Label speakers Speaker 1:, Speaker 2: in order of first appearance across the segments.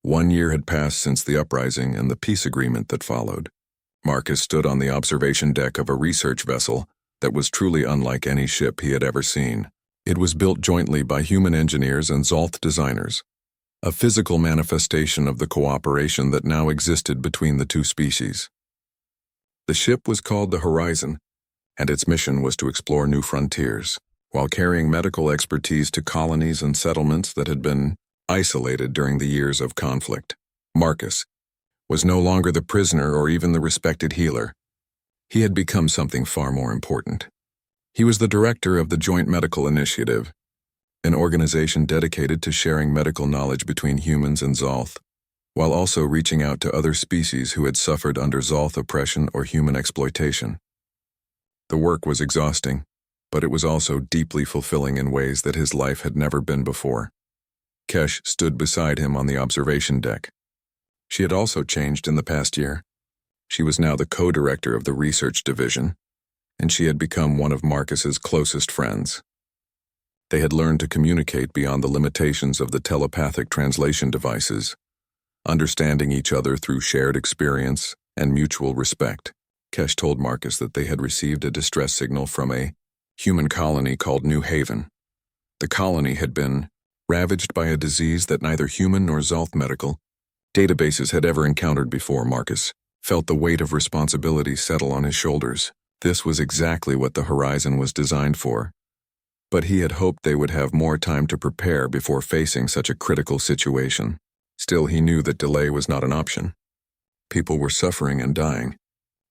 Speaker 1: 1 year had passed since the uprising and the peace agreement that followed. Marcus stood on the observation deck of a research vessel that was truly unlike any ship he had ever seen. It was built jointly by human engineers and Xolth designers, a physical manifestation of the cooperation that now existed between the two species. The ship was called the Horizon, and its mission was to explore new frontiers, while carrying medical expertise to colonies and settlements that had been isolated during the years of conflict. Marcus was no longer the prisoner or even the respected healer. He had become something far more important. He was the director of the Joint Medical Initiative, an organization dedicated to sharing medical knowledge between humans and Xolth, while also reaching out to other species who had suffered under Xolth oppression or human exploitation. The work was exhausting, but it was also deeply fulfilling in ways that his life had never been before. Kesh stood beside him on the observation deck. She had also changed in the past year. She was now the co-director of the research division, and she had become one of Marcus's closest friends. They had learned to communicate beyond the limitations of the telepathic translation devices, understanding each other through shared experience and mutual respect. Kesh told Marcus that they had received a distress signal from a human colony called New Haven. The colony had been ravaged by a disease that neither human nor Xolth medical databases had ever encountered before. Marcus felt the weight of responsibility settle on his shoulders. This was exactly what the Horizon was designed for, but he had hoped they would have more time to prepare before facing such a critical situation. Still, he knew that delay was not an option. People were suffering and dying.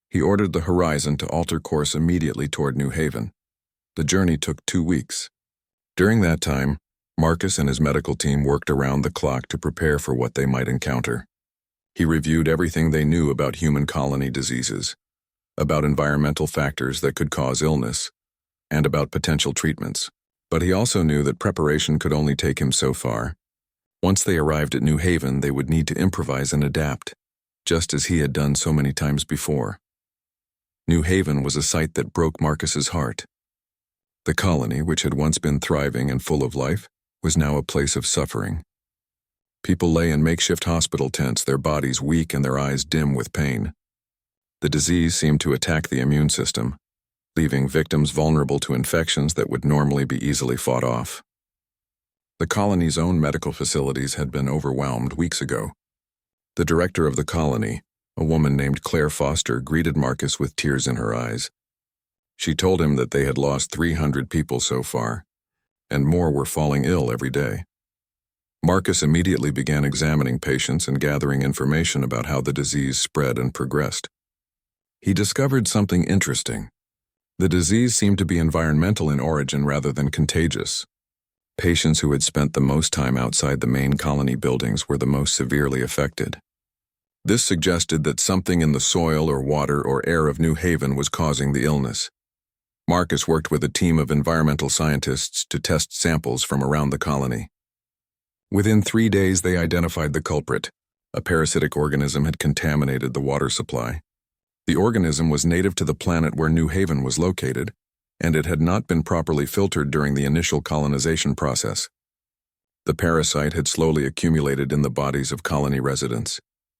Speaker 1: He ordered the Horizon to alter course immediately toward New Haven. The journey took 2 weeks. During that time, Marcus and his medical team worked around the clock to prepare for what they might encounter. He reviewed everything they knew about human colony diseases, about environmental factors that could cause illness, and about potential treatments. But he also knew that preparation could only take him so far. Once they arrived at New Haven, they would need to improvise and adapt, just as he had done so many times before. New Haven was a sight that broke Marcus's heart. The colony, which had once been thriving and full of life, was now a place of suffering. People lay in makeshift hospital tents, their bodies weak and their eyes dim with pain. The disease seemed to attack the immune system, leaving victims vulnerable to infections that would normally be easily fought off. The colony's own medical facilities had been overwhelmed weeks ago. The director of the colony, a woman named Claire Foster, greeted Marcus with tears in her eyes. She told him that they had lost 300 people so far, and more were falling ill every day. Marcus immediately began examining patients and gathering information about how the disease spread and progressed. He discovered something interesting. The disease seemed to be environmental in origin rather than contagious. Patients who had spent the most time outside the main colony buildings were the most severely affected. This suggested that something in the soil or water or air of New Haven was causing the illness. Marcus worked with a team of environmental scientists to test samples from around the colony. Within 3 days, they identified the culprit. A parasitic organism had contaminated the water supply. The organism was native to the planet where New Haven was located, and it had not been properly filtered during the initial colonization process. The parasite had slowly accumulated in the bodies of colony residents,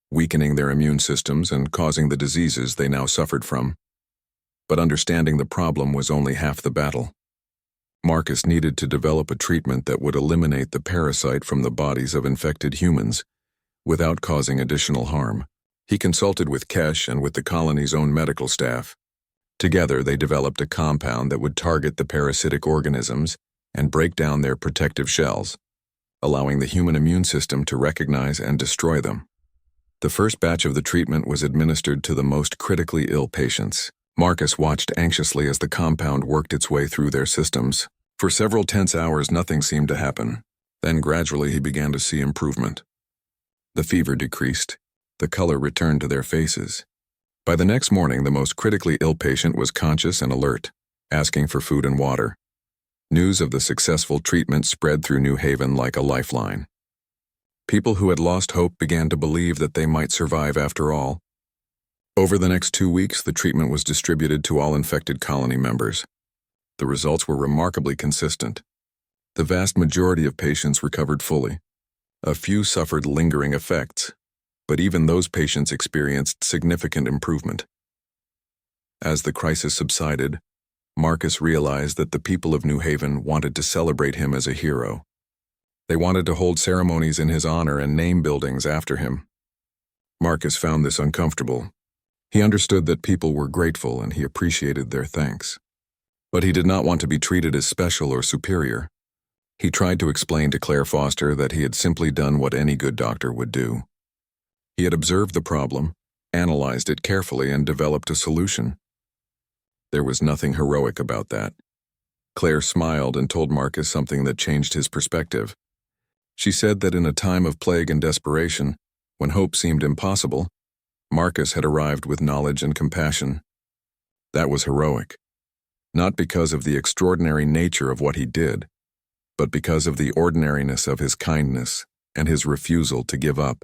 Speaker 1: weakening their immune systems and causing the diseases they now suffered from. But understanding the problem was only half the battle. Marcus needed to develop a treatment that would eliminate the parasite from the bodies of infected humans without causing additional harm. He consulted with Kesh and with the colony's own medical staff. Together, they developed a compound that would target the parasitic organisms and break down their protective shells, allowing the human immune system to recognize and destroy them. The first batch of the treatment was administered to the most critically ill patients. Marcus watched anxiously as the compound worked its way through their systems. For several tense hours, nothing seemed to happen. Then gradually he began to see improvement. The fever decreased. The color returned to their faces. By the next morning, the most critically ill patient was conscious and alert, asking for food and water. News of the successful treatment spread through New Haven like a lifeline. People who had lost hope began to believe that they might survive after all. Over the next 2 weeks, the treatment was distributed to all infected colony members. The results were remarkably consistent. The vast majority of patients recovered fully. A few suffered lingering effects, but even those patients experienced significant improvement. As the crisis subsided, Marcus realized that the people of New Haven wanted to celebrate him as a hero. They wanted to hold ceremonies in his honor and name buildings after him. Marcus found this uncomfortable. He understood that people were grateful and he appreciated their thanks. But he did not want to be treated as special or superior. He tried to explain to Claire Foster that he had simply done what any good doctor would do. He had observed the problem, analyzed it carefully, and developed a solution. There was nothing heroic about that. Claire smiled and told Marcus something that changed his perspective. She said that in a time of plague and desperation, when hope seemed impossible, Marcus had arrived with knowledge and compassion. That was heroic, not because of the extraordinary nature of what he did, but because of the ordinariness of his kindness and his refusal to give up.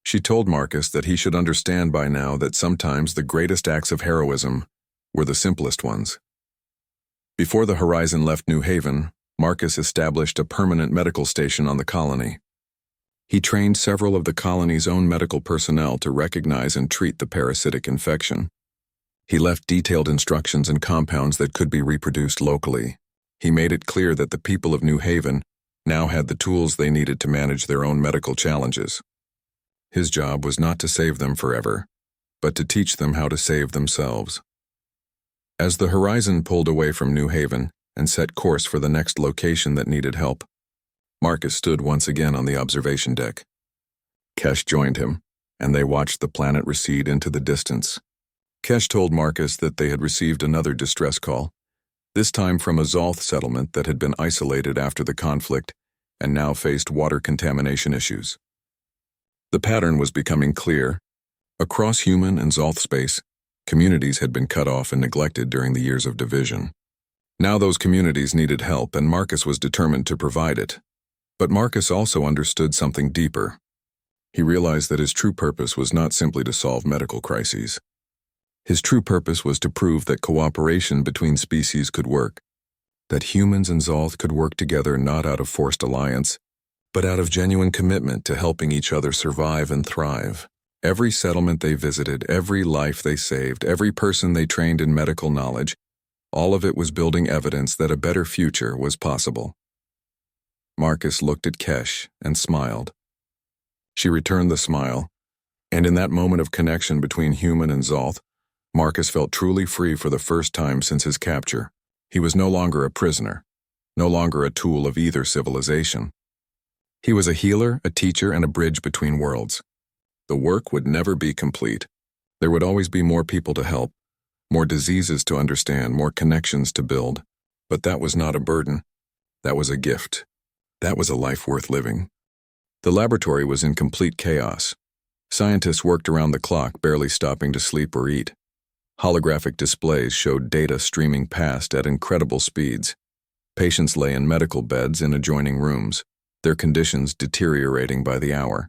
Speaker 1: She told Marcus that he should understand by now that sometimes the greatest acts of heroism were the simplest ones. Before the Horizon left New Haven, Marcus established a permanent medical station on the colony. He trained several of the colony's own medical personnel to recognize and treat the parasitic infection. He left detailed instructions and compounds that could be reproduced locally. He made it clear that the people of New Haven now had the tools they needed to manage their own medical challenges. His job was not to save them forever, but to teach them how to save themselves. As the Horizon pulled away from New Haven and set course for the next location that needed help, Marcus stood once again on the observation deck. Kesh joined him, and they watched the planet recede into the distance. Kesh told Marcus that they had received another distress call, this time from a Zolth settlement that had been isolated after the conflict and now faced water contamination issues. The pattern was becoming clear. Across human and Zolth space, communities had been cut off and neglected during the years of division. Now those communities needed help, and Marcus was determined to provide it. But Marcus also understood something deeper. He realized that his true purpose was not simply to solve medical crises. His true purpose was to prove that cooperation between species could work, that humans and Zolth could work together not out of forced alliance, but out of genuine commitment to helping each other survive and thrive. Every settlement they visited, every life they saved, every person they trained in medical knowledge, all of it was building evidence that a better future was possible. Marcus looked at Kesh and smiled. She returned the smile, and in that moment of connection between human and Zolth, Marcus felt truly free for the first time since his capture. He was no longer a prisoner, no longer a tool of either civilization. He was a healer, a teacher, and a bridge between worlds. The work would never be complete. There would always be more people to help, more diseases to understand, more connections to build. But that was not a burden. That was a gift. That was a life worth living. The laboratory was in complete chaos. Scientists worked around the clock, barely stopping to sleep or eat. Holographic displays showed data streaming past at incredible speeds. Patients lay in medical beds in adjoining rooms, their conditions deteriorating by the hour.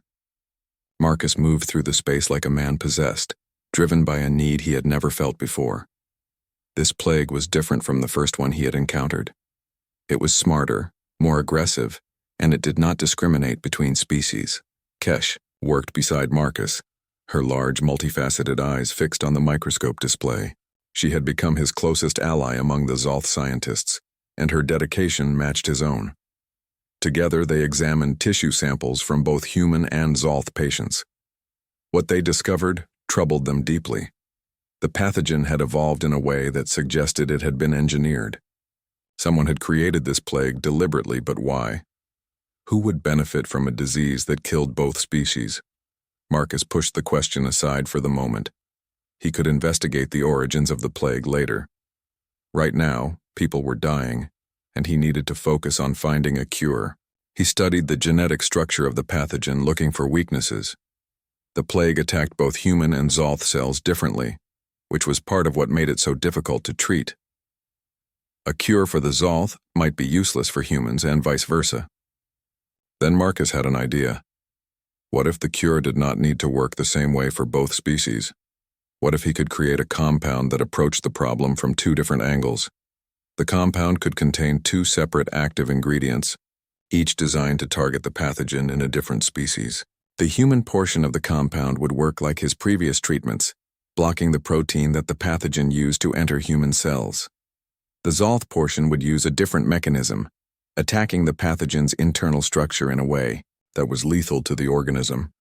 Speaker 1: Marcus moved through the space like a man possessed, driven by a need he had never felt before. This plague was different from the first one he had encountered. It was smarter, more aggressive, and it did not discriminate between species. Kesh worked beside Marcus, her large, multifaceted eyes fixed on the microscope display. She had become his closest ally among the Zolth scientists, and her dedication matched his own. Together, they examined tissue samples from both human and Zolth patients. What they discovered troubled them deeply. The pathogen had evolved in a way that suggested it had been engineered. Someone had created this plague deliberately, but why? Who would benefit from a disease that killed both species? Marcus pushed the question aside for the moment. He could investigate the origins of the plague later. Right now, people were dying, and he needed to focus on finding a cure. He studied the genetic structure of the pathogen, looking for weaknesses. The plague attacked both human and Zolth cells differently, which was part of what made it so difficult to treat. A cure for the Zolth might be useless for humans and vice versa. Then Marcus had an idea. What if the cure did not need to work the same way for both species? What if he could create a compound that approached the problem from two different angles? The compound could contain two separate active ingredients, each designed to target the pathogen in a different species. The human portion of the compound would work like his previous treatments, blocking the protein that the pathogen used to enter human cells. The Zolth portion would use a different mechanism, attacking the pathogen's internal structure in a way that was lethal to the organism,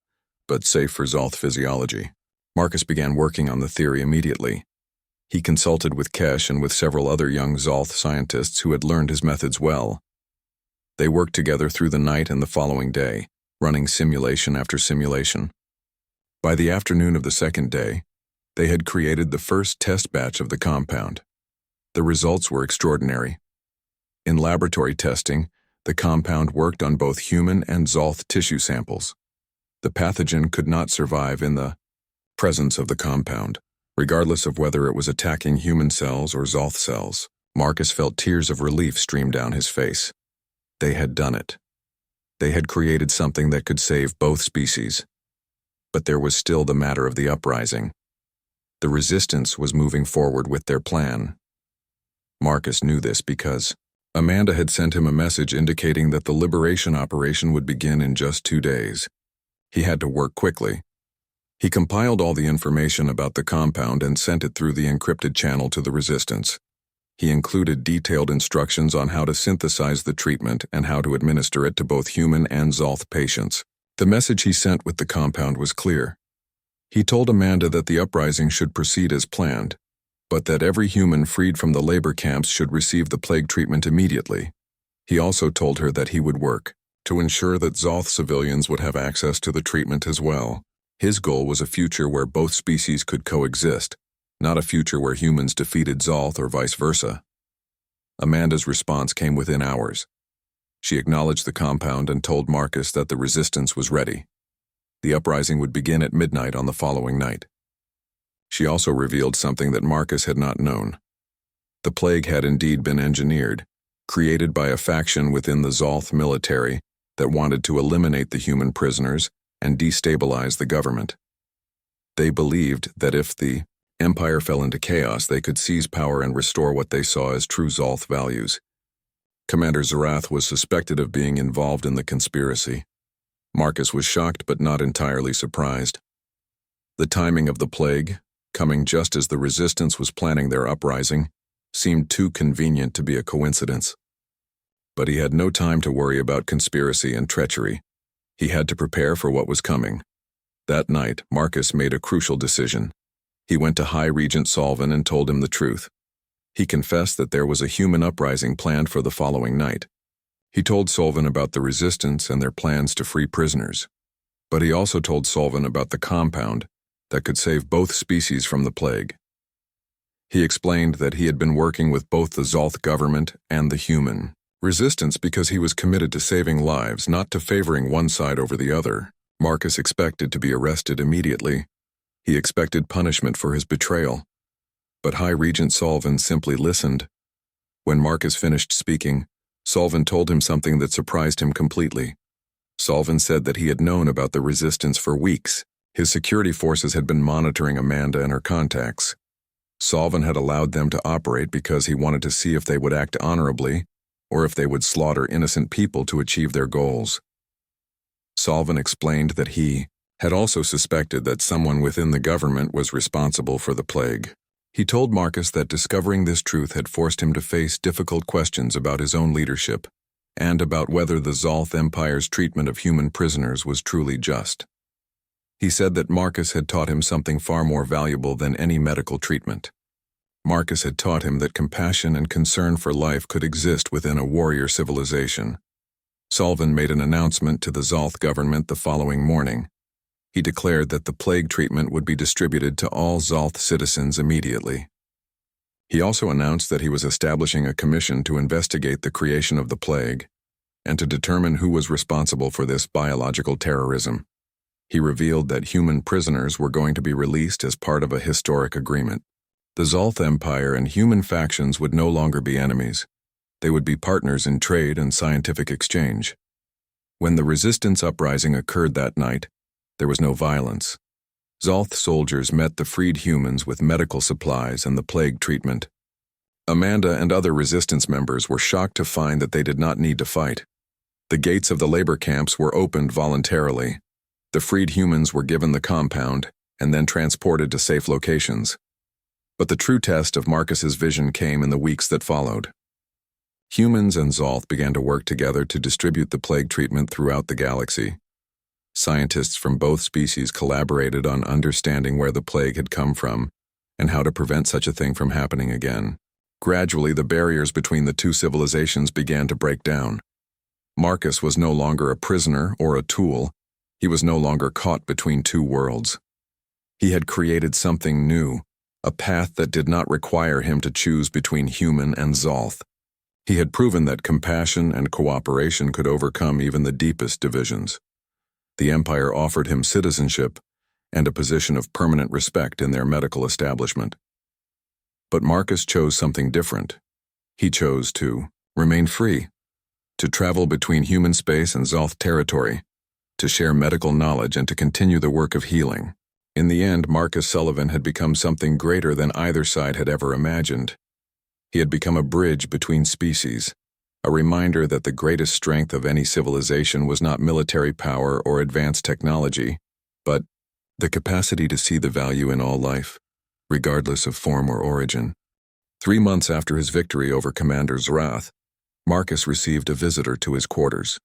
Speaker 1: but safe for Zolth physiology. Marcus began working on the theory immediately. He consulted with Kesh and with several other young Zolth scientists who had learned his methods well. They worked together through the night and the following day, running simulation after simulation. By the afternoon of the second day, they had created the first test batch of the compound. The results were extraordinary. In laboratory testing, the compound worked on both human and Zolth tissue samples. The pathogen could not survive in the presence of the compound, regardless of whether it was attacking human cells or Zolth cells. Marcus felt tears of relief stream down his face. They had done it. They had created something that could save both species. But there was still the matter of the uprising. The resistance was moving forward with their plan. Marcus knew this because Amanda had sent him a message indicating that the liberation operation would begin in just 2 days. He had to work quickly. He compiled all the information about the compound and sent it through the encrypted channel to the resistance. He included detailed instructions on how to synthesize the treatment and how to administer it to both human and Zolth patients. The message he sent with the compound was clear. He told Amanda that the uprising should proceed as planned, but that every human freed from the labor camps should receive the plague treatment immediately. He also told her that he would work to ensure that Zolth civilians would have access to the treatment as well. His goal was a future where both species could coexist, not a future where humans defeated Zolth or vice versa. Amanda's response came within hours. She acknowledged the compound and told Marcus that the resistance was ready. The uprising would begin at midnight on the following night. She also revealed something that Marcus had not known. The plague had indeed been engineered, created by a faction within the Zolth military that wanted to eliminate the human prisoners and destabilize the government. They believed that if the Empire fell into chaos, they could seize power and restore what they saw as true Zolth values. Commander Zarath was suspected of being involved in the conspiracy. Marcus was shocked but not entirely surprised. The timing of the plague, coming just as the resistance was planning their uprising, seemed too convenient to be a coincidence. But he had no time to worry about conspiracy and treachery. He had to prepare for what was coming. That night, Marcus made a crucial decision. He went to High Regent Solvin and told him the truth. He confessed that there was a human uprising planned for the following night. He told Solvin about the resistance and their plans to free prisoners. But he also told Solvin about the compound that could save both species from the plague. He explained that he had been working with both the Zolth government and the human resistance because he was committed to saving lives, not to favoring one side over the other. Marcus expected to be arrested immediately. He expected punishment for his betrayal. But High Regent Solvin simply listened. When Marcus finished speaking, Solvin told him something that surprised him completely. Solvin said that he had known about the resistance for weeks. His security forces had been monitoring Amanda and her contacts. Solvin had allowed them to operate because he wanted to see if they would act honorably or if they would slaughter innocent people to achieve their goals. Solvin explained that he had also suspected that someone within the government was responsible for the plague. He told Marcus that discovering this truth had forced him to face difficult questions about his own leadership and about whether the Zolth Empire's treatment of human prisoners was truly just. He said that Marcus had taught him something far more valuable than any medical treatment. Marcus had taught him that compassion and concern for life could exist within a warrior civilization. Solvin made an announcement to the Zolth government the following morning. He declared that the plague treatment would be distributed to all Zolth citizens immediately. He also announced that he was establishing a commission to investigate the creation of the plague and to determine who was responsible for this biological terrorism. He revealed that human prisoners were going to be released as part of a historic agreement. The Zolth Empire and human factions would no longer be enemies. They would be partners in trade and scientific exchange. When the resistance uprising occurred that night, there was no violence. Zolth soldiers met the freed humans with medical supplies and the plague treatment. Amanda and other resistance members were shocked to find that they did not need to fight. The gates of the labor camps were opened voluntarily. The freed humans were given the compound and then transported to safe locations. But the true test of Marcus's vision came in the weeks that followed. Humans and Zolth began to work together to distribute the plague treatment throughout the galaxy. Scientists from both species collaborated on understanding where the plague had come from and how to prevent such a thing from happening again. Gradually, the barriers between the two civilizations began to break down. Marcus was no longer a prisoner or a tool. He was no longer caught between two worlds. He had created something new, a path that did not require him to choose between human and Zolth. He had proven that compassion and cooperation could overcome even the deepest divisions. The Empire offered him citizenship and a position of permanent respect in their medical establishment. But Marcus chose something different. He chose to remain free, to travel between human space and Zolth territory, to share medical knowledge and to continue the work of healing. In the end, Marcus Sullivan had become something greater than either side had ever imagined. He had become a bridge between species, a reminder that the greatest strength of any civilization was not military power or advanced technology, but the capacity to see the value in all life, regardless of form or origin. 3 months after his victory over Commander Zrath, Marcus received a visitor to his quarters.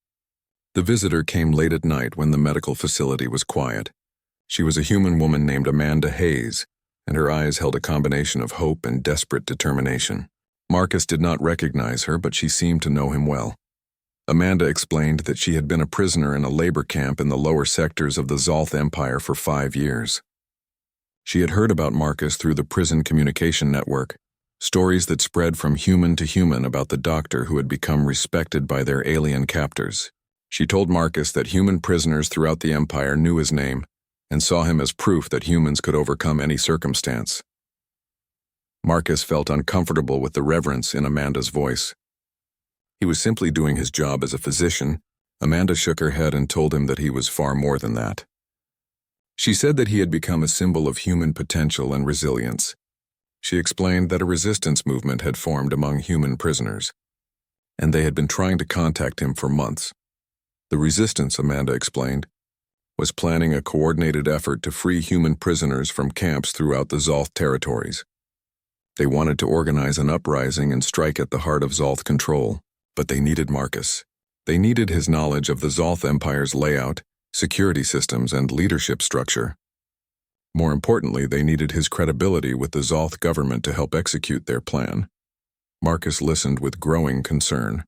Speaker 1: The visitor came late at night when the medical facility was quiet. She was a human woman named Amanda Hayes, and her eyes held a combination of hope and desperate determination. Marcus did not recognize her, but she seemed to know him well. Amanda explained that she had been a prisoner in a labor camp in the lower sectors of the Zolth Empire for 5 years. She had heard about Marcus through the prison communication network, stories that spread from human to human about the doctor who had become respected by their alien captors. She told Marcus that human prisoners throughout the Empire knew his name and saw him as proof that humans could overcome any circumstance. Marcus felt uncomfortable with the reverence in Amanda's voice. He was simply doing his job as a physician. Amanda shook her head and told him that he was far more than that. She said that he had become a symbol of human potential and resilience. She explained that a resistance movement had formed among human prisoners, and they had been trying to contact him for months. The resistance, Amanda explained, was planning a coordinated effort to free human prisoners from camps throughout the Zolth territories. They wanted to organize an uprising and strike at the heart of Zolth control, but they needed Marcus. They needed his knowledge of the Zolth Empire's layout, security systems, and leadership structure. More importantly, they needed his credibility with the Zolth government to help execute their plan. Marcus listened with growing concern.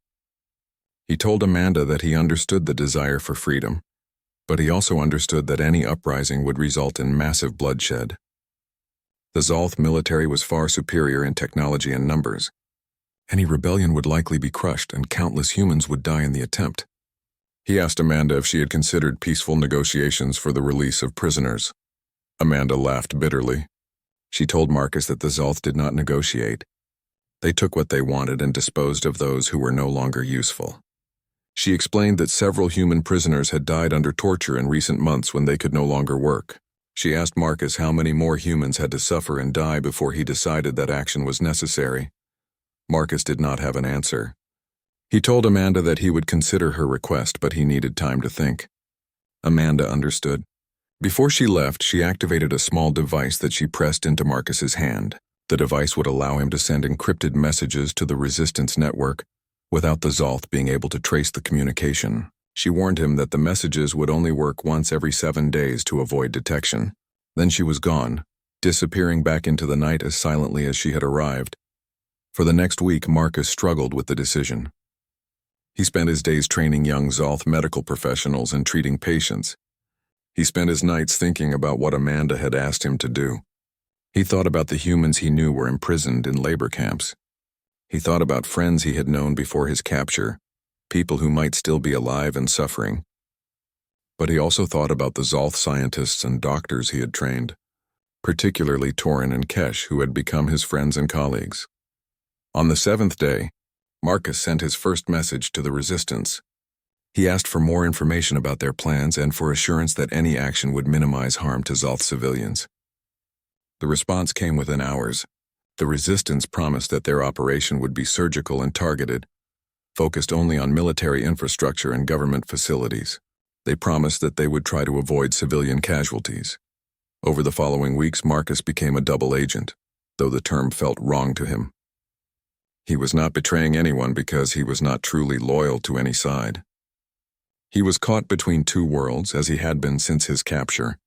Speaker 1: He told Amanda that he understood the desire for freedom, but he also understood that any uprising would result in massive bloodshed. The Zolth military was far superior in technology and numbers. Any rebellion would likely be crushed, and countless humans would die in the attempt. He asked Amanda if she had considered peaceful negotiations for the release of prisoners. Amanda laughed bitterly. She told Marcus that the Zolth did not negotiate. They took what they wanted and disposed of those who were no longer useful. She explained that several human prisoners had died under torture in recent months when they could no longer work. She asked Marcus how many more humans had to suffer and die before he decided that action was necessary. Marcus did not have an answer. He told Amanda that he would consider her request, but he needed time to think. Amanda understood. Before she left, she activated a small device that she pressed into Marcus's hand. The device would allow him to send encrypted messages to the Resistance network without the Zolth being able to trace the communication. She warned him that the messages would only work once every 7 days to avoid detection. Then she was gone, disappearing back into the night as silently as she had arrived. For the next week, Marcus struggled with the decision. He spent his days training young Zolth medical professionals and treating patients. He spent his nights thinking about what Amanda had asked him to do. He thought about the humans he knew were imprisoned in labor camps. He thought about friends he had known before his capture, people who might still be alive and suffering. But he also thought about the Zolth scientists and doctors he had trained, particularly Torin and Kesh, who had become his friends and colleagues. On the 7th day, Marcus sent his first message to the Resistance. He asked for more information about their plans and for assurance that any action would minimize harm to Zolth civilians. The response came within hours. The Resistance promised that their operation would be surgical and targeted. focused only on military infrastructure and government facilities. They promised that they would try to avoid civilian casualties. Over the following weeks, Marcus became a double agent, though the term felt wrong to him. He was not betraying anyone because he was not truly loyal to any side. He was caught between two worlds, as he had been since his capture.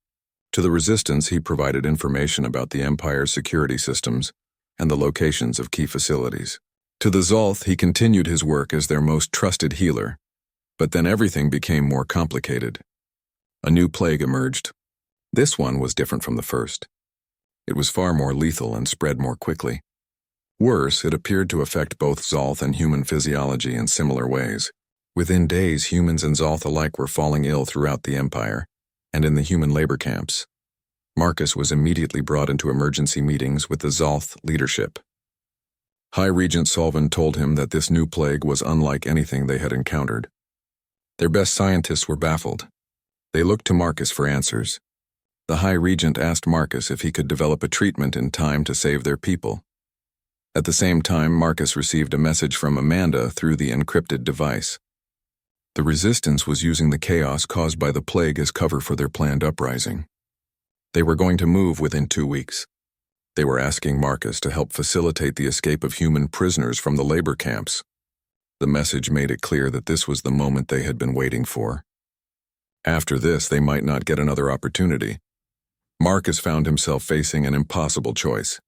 Speaker 1: To the Resistance, he provided information about the Empire's security systems and the locations of key facilities. To the Zolth, he continued his work as their most trusted healer. But then everything became more complicated. A new plague emerged. This one was different from the first. It was far more lethal and spread more quickly. Worse, it appeared to affect both Zolth and human physiology in similar ways. Within days, humans and Zolth alike were falling ill throughout the Empire, and in the human labor camps. Marcus was immediately brought into emergency meetings with the Zolth leadership. High Regent Solvin told him that this new plague was unlike anything they had encountered. Their best scientists were baffled. They looked to Marcus for answers. The High Regent asked Marcus if he could develop a treatment in time to save their people. At the same time, Marcus received a message from Amanda through the encrypted device. The Resistance was using the chaos caused by the plague as cover for their planned uprising. They were going to move within 2 weeks. They were asking Marcus to help facilitate the escape of human prisoners from the labor camps. The message made it clear that this was the moment they had been waiting for. After this, they might not get another opportunity. Marcus found himself facing an impossible choice.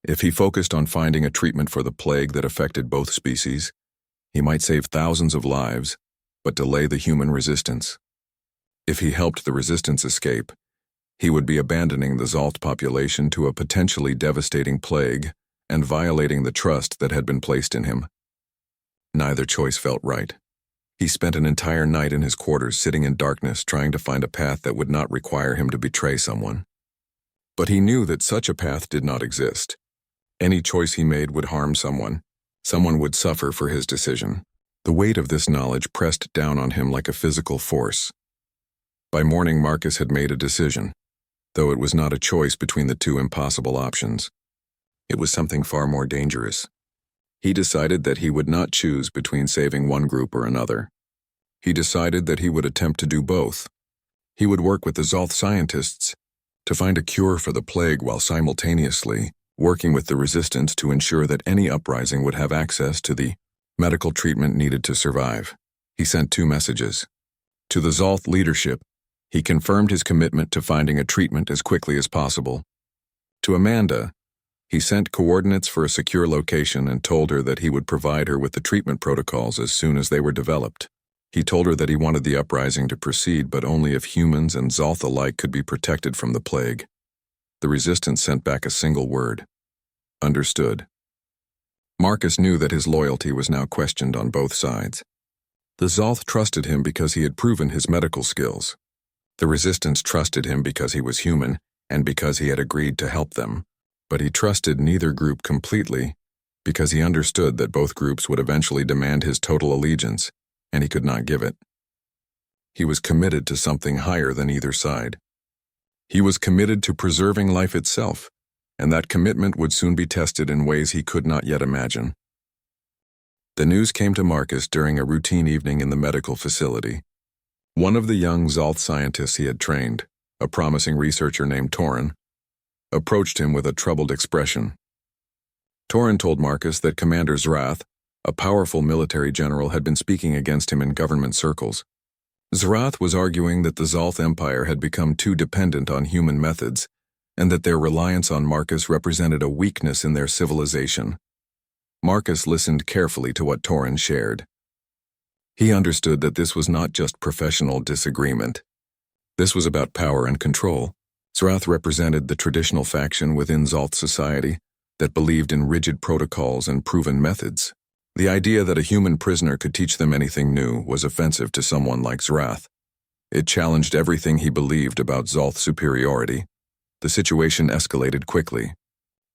Speaker 1: If he focused on finding a treatment for the plague that affected both species, he might save thousands of lives, but delay the human resistance. If he helped the Resistance escape, he would be abandoning the Zolth population to a potentially devastating plague and violating the trust that had been placed in him. Neither choice felt right. He spent an entire night in his quarters sitting in darkness trying to find a path that would not require him to betray someone. But he knew that such a path did not exist. Any choice he made would harm someone. Someone would suffer for his decision. The weight of this knowledge pressed down on him like a physical force. By morning, Marcus had made a decision, though it was not a choice between the two impossible options. It was something far more dangerous. He decided that he would not choose between saving one group or another. He decided that he would attempt to do both. He would work with the Zolth scientists to find a cure for the plague while simultaneously working with the Resistance to ensure that any uprising would have access to the medical treatment needed to survive. He sent 2 messages. To the Zolth leadership, he confirmed his commitment to finding a treatment as quickly as possible. To Amanda, he sent coordinates for a secure location and told her that he would provide her with the treatment protocols as soon as they were developed. He told her that he wanted the uprising to proceed, but only if humans and Zolth alike could be protected from the plague. The Resistance sent back a single word: understood. Marcus knew that his loyalty was now questioned on both sides. The Zolth trusted him because he had proven his medical skills. The Resistance trusted him because he was human and because he had agreed to help them. But he trusted neither group completely because he understood that both groups would eventually demand his total allegiance, and he could not give it. He was committed to something higher than either side. He was committed to preserving life itself, and that commitment would soon be tested in ways he could not yet imagine. The news came to Marcus during a routine evening in the medical facility. One of the young Zolth scientists he had trained, a promising researcher named Torin, approached him with a troubled expression. Torin told Marcus that Commander Zrath, a powerful military general, had been speaking against him in government circles. Zrath was arguing that the Zolth Empire had become too dependent on human methods, and that their reliance on Marcus represented a weakness in their civilization. Marcus listened carefully to what Torin shared. He understood that this was not just professional disagreement. This was about power and control. Zrath represented the traditional faction within Zolth society that believed in rigid protocols and proven methods. The idea that a human prisoner could teach them anything new was offensive to someone like Zrath. It challenged everything he believed about Zolth superiority. The situation escalated quickly.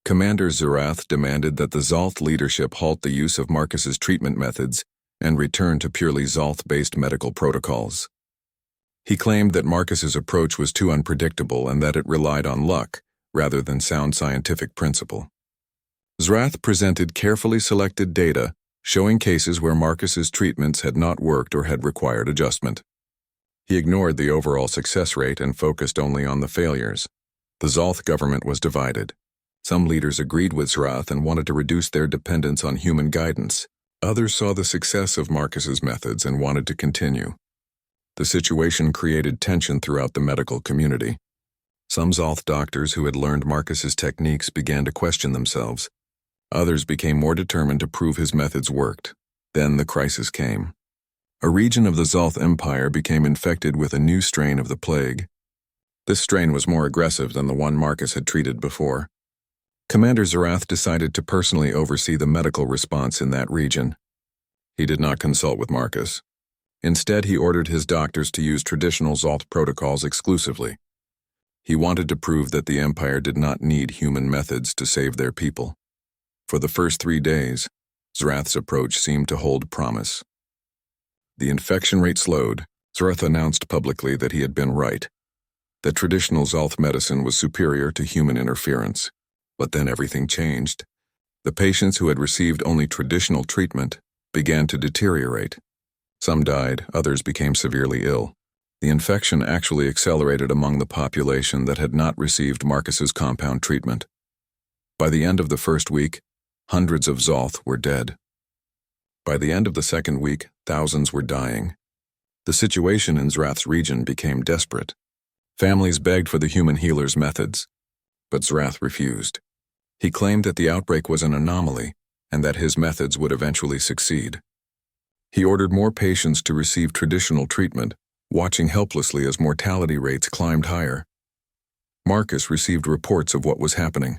Speaker 1: Commander Zrath demanded that the Zolth leadership halt the use of Marcus's treatment methods and return to purely Zolth-based medical protocols. He claimed that Marcus's approach was too unpredictable and that it relied on luck rather than sound scientific principle. Zrath presented carefully selected data showing cases where Marcus's treatments had not worked or had required adjustment. He ignored the overall success rate and focused only on the failures. The Zolth government was divided. Some leaders agreed with Zrath and wanted to reduce their dependence on human guidance. Others saw the success of Marcus's methods and wanted to continue. The situation created tension throughout the medical community. Some Zolth doctors who had learned Marcus's techniques began to question themselves. Others became more determined to prove his methods worked. Then the crisis came. A region of the Zolth Empire became infected with a new strain of the plague. This strain was more aggressive than the one Marcus had treated before. Commander Zarath decided to personally oversee the medical response in that region. He did not consult with Marcus. Instead, he ordered his doctors to use traditional Zolth protocols exclusively. He wanted to prove that the Empire did not need human methods to save their people. For the first 3 days, Zarath's approach seemed to hold promise. The infection rate slowed. Zarath announced publicly that he had been right, that traditional Zolth medicine was superior to human interference. But then everything changed. The patients who had received only traditional treatment began to deteriorate. Some died, others became severely ill. The infection actually accelerated among the population that had not received Marcus's compound treatment. By the end of the first week, hundreds of Zolth were dead. By the end of the second week, thousands were dying. The situation in Zrath's region became desperate. Families begged for the human healer's methods, but Zrath refused. He claimed that the outbreak was an anomaly and that his methods would eventually succeed. He ordered more patients to receive traditional treatment, watching helplessly as mortality rates climbed higher. Marcus received reports of what was happening.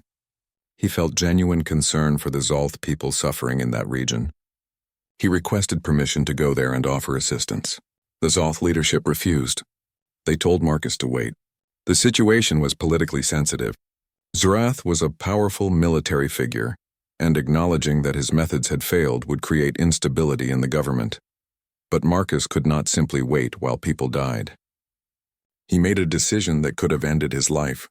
Speaker 1: He felt genuine concern for the Zolth people suffering in that region. He requested permission to go there and offer assistance. The Zolth leadership refused. They told Marcus to wait. The situation was politically sensitive. Zarath was a powerful military figure, and acknowledging that his methods had failed would create instability in the government. But Marcus could not simply wait while people died. He made a decision that could have ended his life.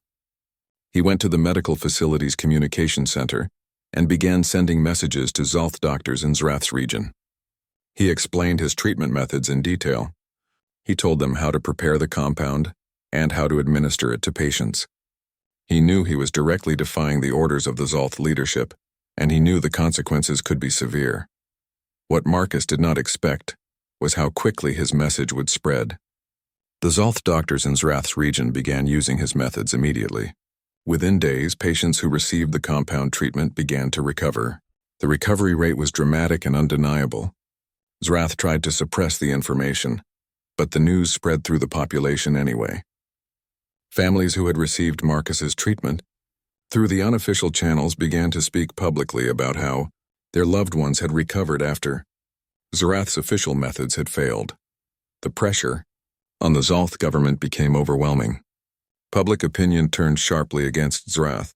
Speaker 1: He went to the medical facility's communication center and began sending messages to Zolth doctors in Zrath's region. He explained his treatment methods in detail. He told them how to prepare the compound and how to administer it to patients. He knew he was directly defying the orders of the Zolth leadership, and he knew the consequences could be severe. What Marcus did not expect was how quickly his message would spread. The Zolth doctors in Zrath's region began using his methods immediately. Within days, patients who received the compound treatment began to recover. The recovery rate was dramatic and undeniable. Zrath tried to suppress the information, but the news spread through the population anyway. Families who had received Marcus's treatment, through the unofficial channels, began to speak publicly about how their loved ones had recovered after Zarath's official methods had failed. The pressure on the Zolth government became overwhelming. Public opinion turned sharply against Zarath.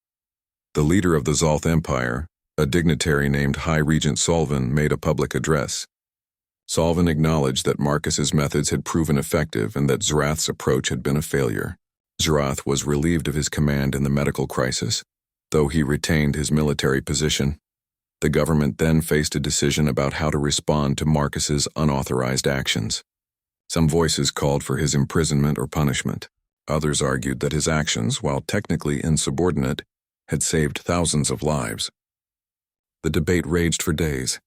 Speaker 1: The leader of the Zolth Empire, a dignitary named High Regent Solvin, made a public address. Solvin acknowledged that Marcus's methods had proven effective and that Zarath's approach had been a failure. Zarath was relieved of his command in the medical crisis, though he retained his military position. The government then faced a decision about how to respond to Marcus's unauthorized actions. Some voices called for his imprisonment or punishment. Others argued that his actions, while technically insubordinate, had saved thousands of lives. The debate raged for days.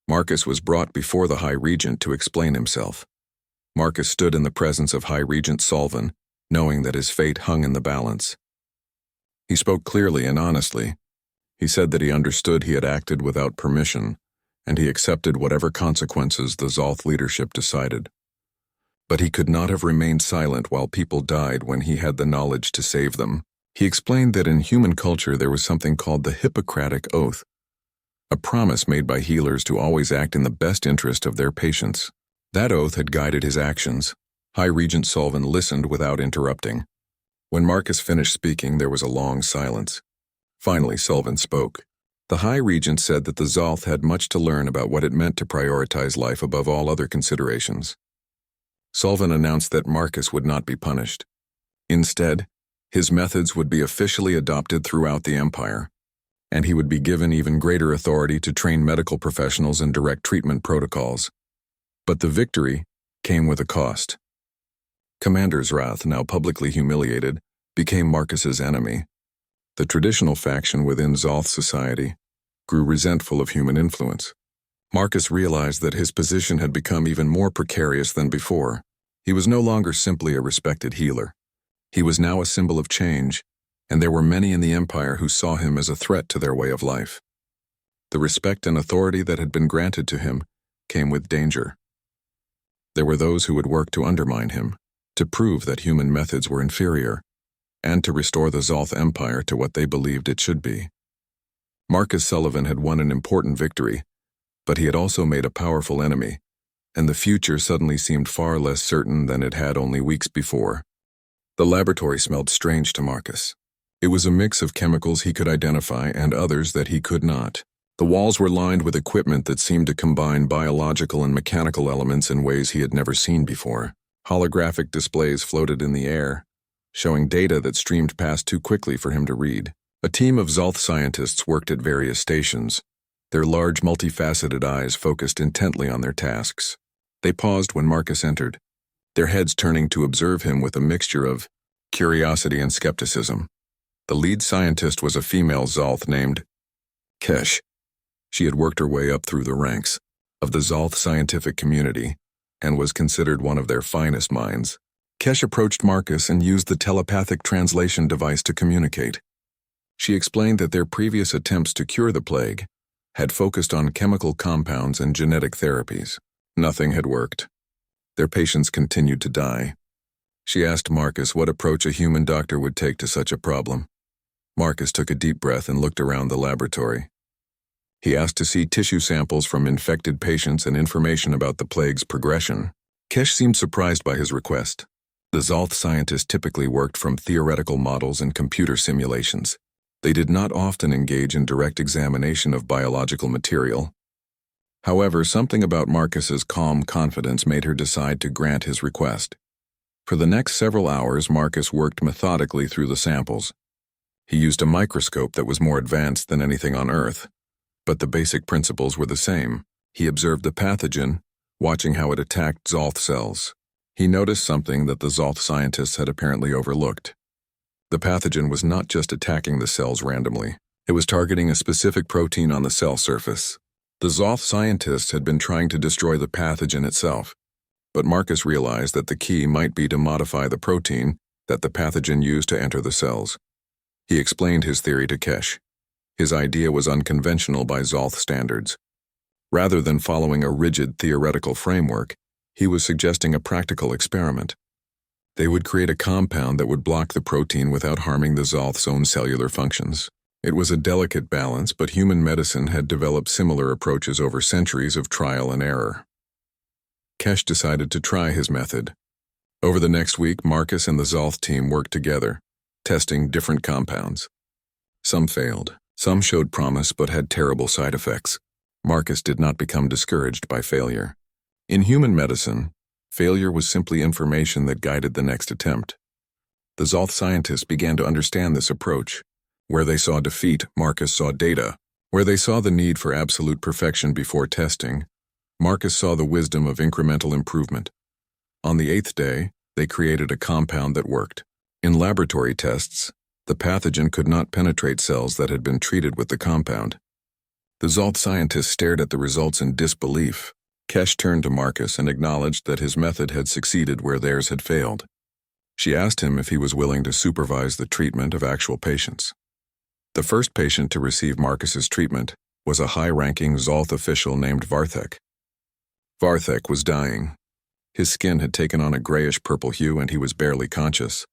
Speaker 1: Marcus was brought before the High Regent to explain himself. Marcus stood in the presence of High Regent Solvin, knowing that his fate hung in the balance. He spoke clearly and honestly. He said that he understood he had acted without permission, and he accepted whatever consequences the Zolth leadership decided. But he could not have remained silent while people died when he had the knowledge to save them. He explained that in human culture there was something called the Hippocratic Oath, a promise made by healers to always act in the best interest of their patients. That oath had guided his actions. High Regent Solvin listened without interrupting. When Marcus finished speaking, there was a long silence. Finally, Solvin spoke. The High Regent said that the Zolth had much to learn about what it meant to prioritize life above all other considerations. Solvin announced that Marcus would not be punished. Instead, his methods would be officially adopted throughout the Empire. and he would be given even greater authority to train medical professionals in direct treatment protocols. But the victory came with a cost. Commander Zrath, now publicly humiliated, became Marcus's enemy. The traditional faction within Zolth society grew resentful of human influence. Marcus realized that his position had become even more precarious than before. He was no longer simply a respected healer. He was now a symbol of change, and there were many in the Empire who saw him as a threat to their way of life. The respect and authority that had been granted to him came with danger. There were those who would work to undermine him, to prove that human methods were inferior, and to restore the Zolth Empire to what they believed it should be. Marcus Sullivan had won an important victory, but he had also made a powerful enemy, and the future suddenly seemed far less certain than it had only weeks before. The laboratory smelled strange to Marcus. It was a mix of chemicals he could identify and others that he could not. The walls were lined with equipment that seemed to combine biological and mechanical elements in ways he had never seen before. Holographic displays floated in the air, showing data that streamed past too quickly for him to read. A team of Zolth scientists worked at various stations, their large, multifaceted eyes focused intently on their tasks. They paused when Marcus entered, their heads turning to observe him with a mixture of curiosity and skepticism. The lead scientist was a female Zolth named Kesh. She had worked her way up through the ranks of the Zolth scientific community and was considered one of their finest minds. Kesh approached Marcus and used the telepathic translation device to communicate. She explained that their previous attempts to cure the plague had focused on chemical compounds and genetic therapies. Nothing had worked. Their patients continued to die. She asked Marcus what approach a human doctor would take to such a problem. Marcus took a deep breath and looked around the laboratory. He asked to see tissue samples from infected patients and information about the plague's progression. Kesh seemed surprised by his request. The Zolth scientists typically worked from theoretical models and computer simulations. They did not often engage in direct examination of biological material. However, something about Marcus's calm confidence made her decide to grant his request. For the next several hours, Marcus worked methodically through the samples. He used a microscope that was more advanced than anything on Earth, but the basic principles were the same. He observed the pathogen, watching how it attacked Zolth cells. He noticed something that the Zolth scientists had apparently overlooked. The pathogen was not just attacking the cells randomly. It was targeting a specific protein on the cell surface. The Zolth scientists had been trying to destroy the pathogen itself, but Marcus realized that the key might be to modify the protein that the pathogen used to enter the cells. He explained his theory to Kesh. His idea was unconventional by Zolth standards. Rather than following a rigid theoretical framework, he was suggesting a practical experiment. They would create a compound that would block the protein without harming the Zolth's own cellular functions. It was a delicate balance, but human medicine had developed similar approaches over centuries of trial and error. Kesh decided to try his method. Over the next week, Marcus and the Zolth team worked together, testing different compounds. Some failed. Some showed promise but had terrible side effects. Marcus did not become discouraged by failure. In human medicine, failure was simply information that guided the next attempt. The Zolth scientists began to understand this approach. Where they saw defeat, Marcus saw data. Where they saw the need for absolute perfection before testing, Marcus saw the wisdom of incremental improvement. On the 8th day, they created a compound that worked. In laboratory tests, the pathogen could not penetrate cells that had been treated with the compound. The Zolth scientists stared at the results in disbelief. Kesh turned to Marcus and acknowledged that his method had succeeded where theirs had failed. She asked him if he was willing to supervise the treatment of actual patients. The first patient to receive Marcus's treatment was a high-ranking Zolth official named Varthek. Varthek was dying. His skin had taken on a grayish-purple hue and he was barely conscious.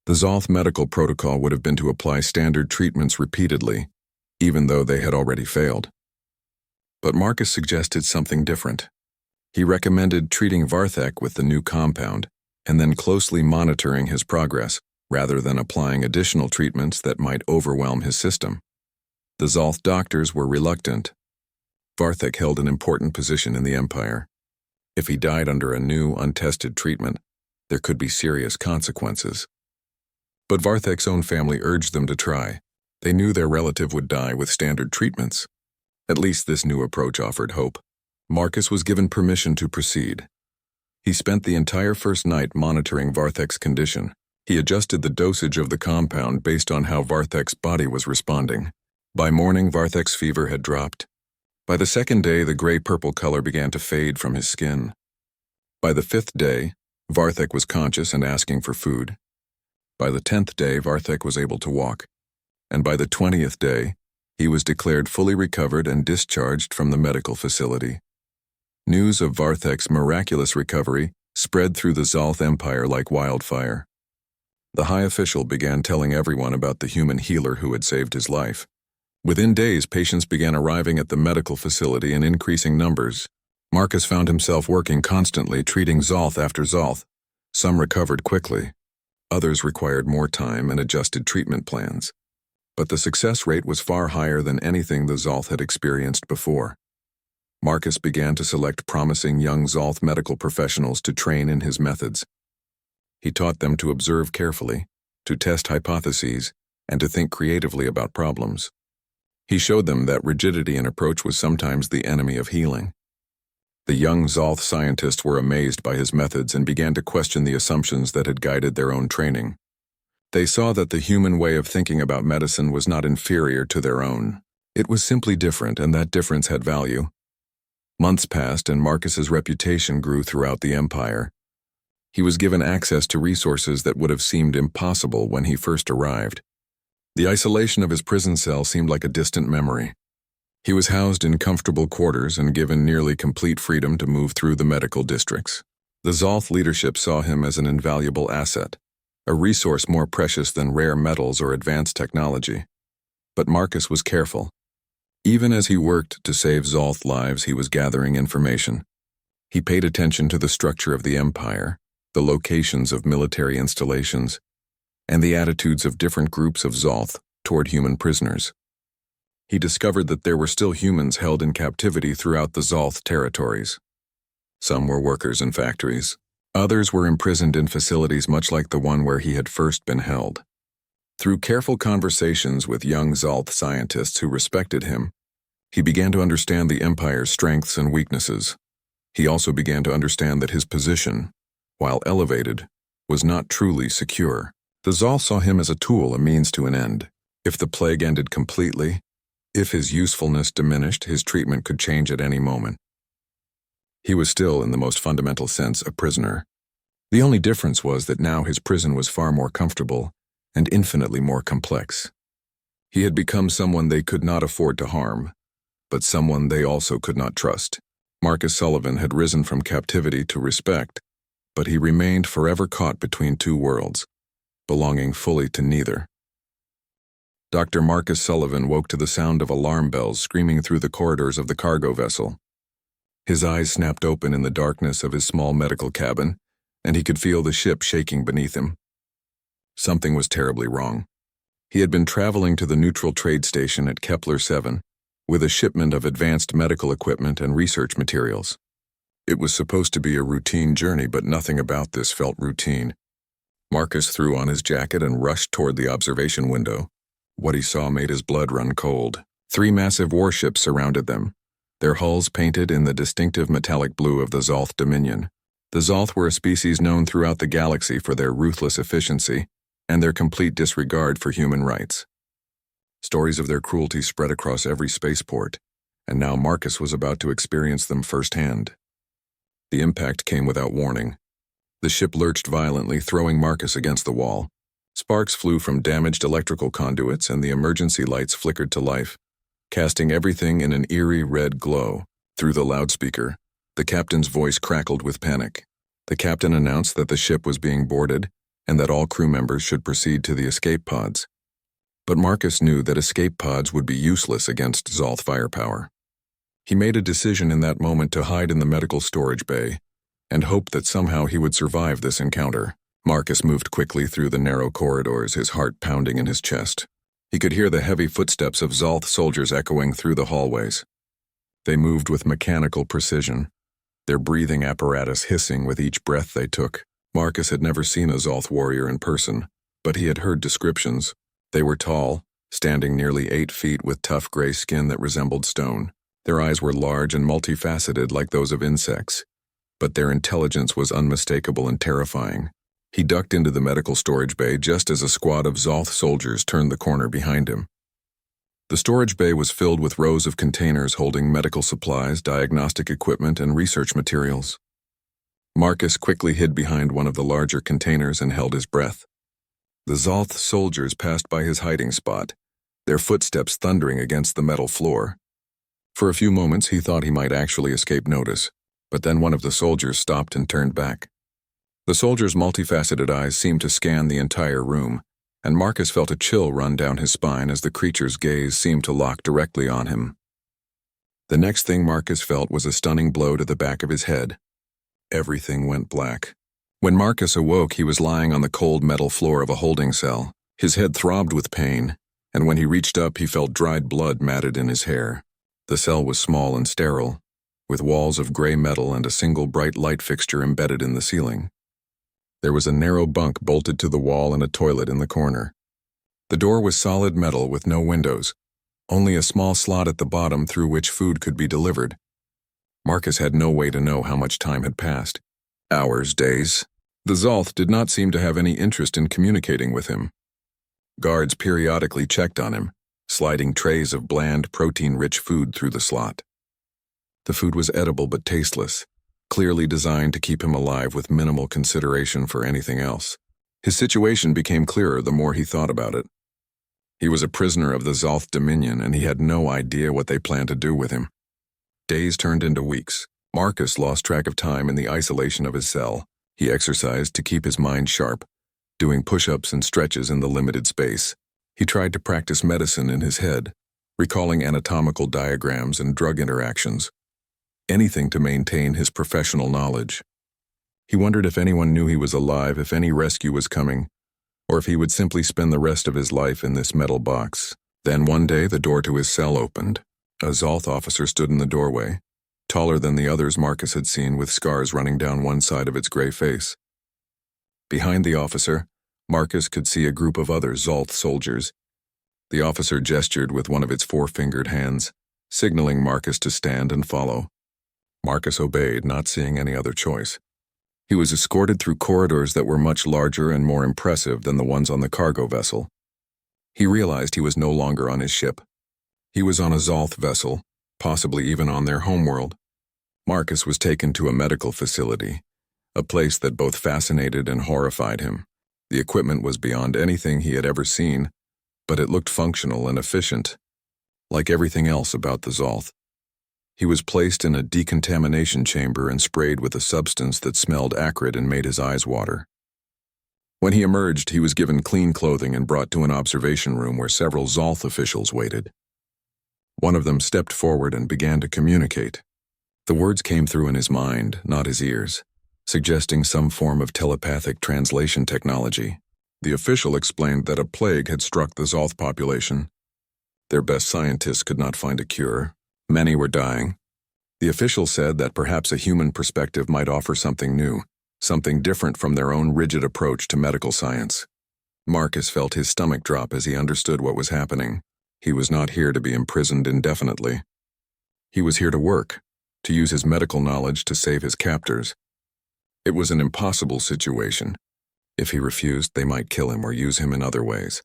Speaker 1: The Zolth medical protocol would have been to apply standard treatments repeatedly, even though they had already failed. But Marcus suggested something different. He recommended treating Varthek with the new compound and then closely monitoring his progress, rather than applying additional treatments that might overwhelm his system. The Zolth doctors were reluctant. Varthek held an important position in the Empire. If he died under a new, untested treatment, there could be serious consequences. But Varthek's own family urged them to try. They knew their relative would die with standard treatments. At least this new approach offered hope. Marcus was given permission to proceed. He spent the entire first night monitoring Varthek's condition. He adjusted the dosage of the compound based on how Varthek's body was responding. By morning, Varthek's fever had dropped. By the second day, the gray-purple color began to fade from his skin. By the 5th day, Varthek was conscious and asking for food. By the 10th day, Varthek was able to walk. And by the 20th day, he was declared fully recovered and discharged from the medical facility. News of Varthek's miraculous recovery spread through the Zolth Empire like wildfire. The high official began telling everyone about the human healer who had saved his life. Within days, patients began arriving at the medical facility in increasing numbers. Marcus found himself working constantly, treating Zolth after Zolth. Some recovered quickly. Others required more time and adjusted treatment plans. But the success rate was far higher than anything the Zolth had experienced before. Marcus began to select promising young Zolth medical professionals to train in his methods. He taught them to observe carefully, to test hypotheses, and to think creatively about problems. He showed them that rigidity in approach was sometimes the enemy of healing. The young Zolth scientists were amazed by his methods and began to question the assumptions that had guided their own training. They saw that the human way of thinking about medicine was not inferior to their own. It was simply different, and that difference had value. Months passed, and Marcus's reputation grew throughout the empire. He was given access to resources that would have seemed impossible when he first arrived. The isolation of his prison cell seemed like a distant memory. He was housed in comfortable quarters and given nearly complete freedom to move through the medical districts. The Zolth leadership saw him as an invaluable asset, a resource more precious than rare metals or advanced technology. But Marcus was careful. Even as he worked to save Zolth lives, he was gathering information. He paid attention to the structure of the empire, the locations of military installations, and the attitudes of different groups of Zolth toward human prisoners. He discovered that there were still humans held in captivity throughout the Zolth territories. Some were workers in factories. Others were imprisoned in facilities much like the one where he had first been held. Through careful conversations with young Zolth scientists who respected him, he began to understand the Empire's strengths and weaknesses. He also began to understand that his position, while elevated, was not truly secure. The Zolth saw him as a tool, a means to an end. If the plague ended completely, if his usefulness diminished, his treatment could change at any moment. He was still, in the most fundamental sense, a prisoner. The only difference was that now his prison was far more comfortable and infinitely more complex. He had become someone they could not afford to harm, but someone they also could not trust. Marcus Sullivan had risen from captivity to respect, but he remained forever caught between two worlds, belonging fully to neither. Dr. Marcus Sullivan woke to the sound of alarm bells screaming through the corridors of the cargo vessel. His eyes snapped open in the darkness of his small medical cabin, and he could feel the ship shaking beneath him. Something was terribly wrong. He had been traveling to the neutral trade station at Kepler 7 with a shipment of advanced medical equipment and research materials. It was supposed to be a routine journey, but nothing about this felt routine. Marcus threw on his jacket and rushed toward the observation window. What he saw made his blood run cold. 3 massive warships surrounded them, their hulls painted in the distinctive metallic blue of the Zolth Dominion. The Zolth were a species known throughout the galaxy for their ruthless efficiency and their complete disregard for human rights. Stories of their cruelty spread across every spaceport, and now Marcus was about to experience them firsthand. The impact came without warning. The ship lurched violently, throwing Marcus against the wall. Sparks flew from damaged electrical conduits, and the emergency lights flickered to life, casting everything in an eerie red glow. Through the loudspeaker, the captain's voice crackled with panic. The captain announced that the ship was being boarded and that all crew members should proceed to the escape pods. But Marcus knew that escape pods would be useless against Zolth firepower. He made a decision in that moment to hide in the medical storage bay and hope that somehow he would survive this encounter. Marcus moved quickly through the narrow corridors, his heart pounding in his chest. He could hear the heavy footsteps of Zolth soldiers echoing through the hallways. They moved with mechanical precision, their breathing apparatus hissing with each breath they took. Marcus had never seen a Zolth warrior in person, but he had heard descriptions. They were tall, standing nearly 8 feet with tough gray skin that resembled stone. Their eyes were large and multifaceted like those of insects, but their intelligence was unmistakable and terrifying. He ducked into the medical storage bay just as a squad of Zolth soldiers turned the corner behind him. The storage bay was filled with rows of containers holding medical supplies, diagnostic equipment, and research materials. Marcus quickly hid behind one of the larger containers and held his breath. The Zolth soldiers passed by his hiding spot, their footsteps thundering against the metal floor. For a few moments he thought he might actually escape notice, but then one of the soldiers stopped and turned back. The soldier's multifaceted eyes seemed to scan the entire room, and Marcus felt a chill run down his spine as the creature's gaze seemed to lock directly on him. The next thing Marcus felt was a stunning blow to the back of his head. Everything went black. When Marcus awoke, he was lying on the cold metal floor of a holding cell. His head throbbed with pain, and when he reached up, he felt dried blood matted in his hair. The cell was small and sterile, with walls of gray metal and a single bright light fixture embedded in the ceiling. There was a narrow bunk bolted to the wall and a toilet in the corner. The door was solid metal with no windows, only a small slot at the bottom through which food could be delivered. Marcus had no way to know how much time had passed. Hours, days. The Zolth did not seem to have any interest in communicating with him. Guards periodically checked on him, sliding trays of bland, protein-rich food through the slot. The food was edible but tasteless, clearly designed to keep him alive with minimal consideration for anything else. His situation became clearer the more he thought about it. He was a prisoner of the Zolth Dominion, and he had no idea what they planned to do with him. Days turned into weeks. Marcus lost track of time in the isolation of his cell. He exercised to keep his mind sharp, doing push-ups and stretches in the limited space. He tried to practice medicine in his head, recalling anatomical diagrams and drug interactions. Anything to maintain his professional knowledge. He wondered if anyone knew he was alive, if any rescue was coming, or if he would simply spend the rest of his life in this metal box. Then one day the door to his cell opened. A Zolth officer stood in the doorway, taller than the others Marcus had seen, with scars running down one side of its gray face. Behind the officer, Marcus could see a group of other Zolth soldiers. The officer gestured with one of its four-fingered hands, signaling Marcus to stand and follow. Marcus obeyed, not seeing any other choice. He was escorted through corridors that were much larger and more impressive than the ones on the cargo vessel. He realized he was no longer on his ship. He was on a Zolth vessel, possibly even on their homeworld. Marcus was taken to a medical facility, a place that both fascinated and horrified him. The equipment was beyond anything he had ever seen, but it looked functional and efficient, like everything else about the Zolth. He was placed in a decontamination chamber and sprayed with a substance that smelled acrid and made his eyes water. When he emerged, he was given clean clothing and brought to an observation room where several Zolth officials waited. One of them stepped forward and began to communicate. The words came through in his mind, not his ears, suggesting some form of telepathic translation technology. The official explained that a plague had struck the Zolth population. Their best scientists could not find a cure. Many were dying. The official said that perhaps a human perspective might offer something new, something different from their own rigid approach to medical science. Marcus felt his stomach drop as he understood what was happening. He was not here to be imprisoned indefinitely. He was here to work, to use his medical knowledge to save his captors. It was an impossible situation. If he refused, they might kill him or use him in other ways.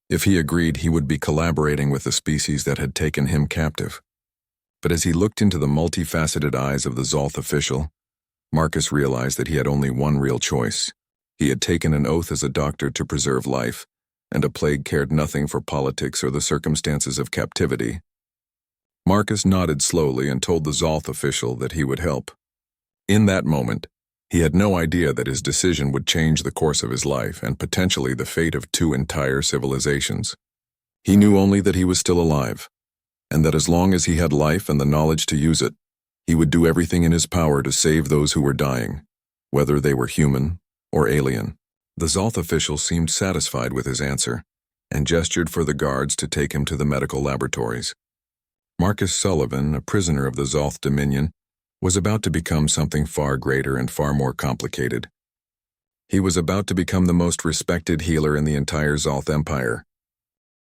Speaker 1: If he agreed, he would be collaborating with the species that had taken him captive. But as he looked into the multifaceted eyes of the Zolth official, Marcus realized that he had only one real choice. He had taken an oath as a doctor to preserve life, and a plague cared nothing for politics or the circumstances of captivity. Marcus nodded slowly and told the Zolth official that he would help. In that moment, he had no idea that his decision would change the course of his life and potentially the fate of 2 entire civilizations. He knew only that he was still alive, and that as long as he had life and the knowledge to use it, he would do everything in his power to save those who were dying, whether they were human or alien. The Zolth official seemed satisfied with his answer, and gestured for the guards to take him to the medical laboratories. Marcus Sullivan, a prisoner of the Zolth Dominion, was about to become something far greater and far more complicated. He was about to become the most respected healer in the entire Zolth Empire,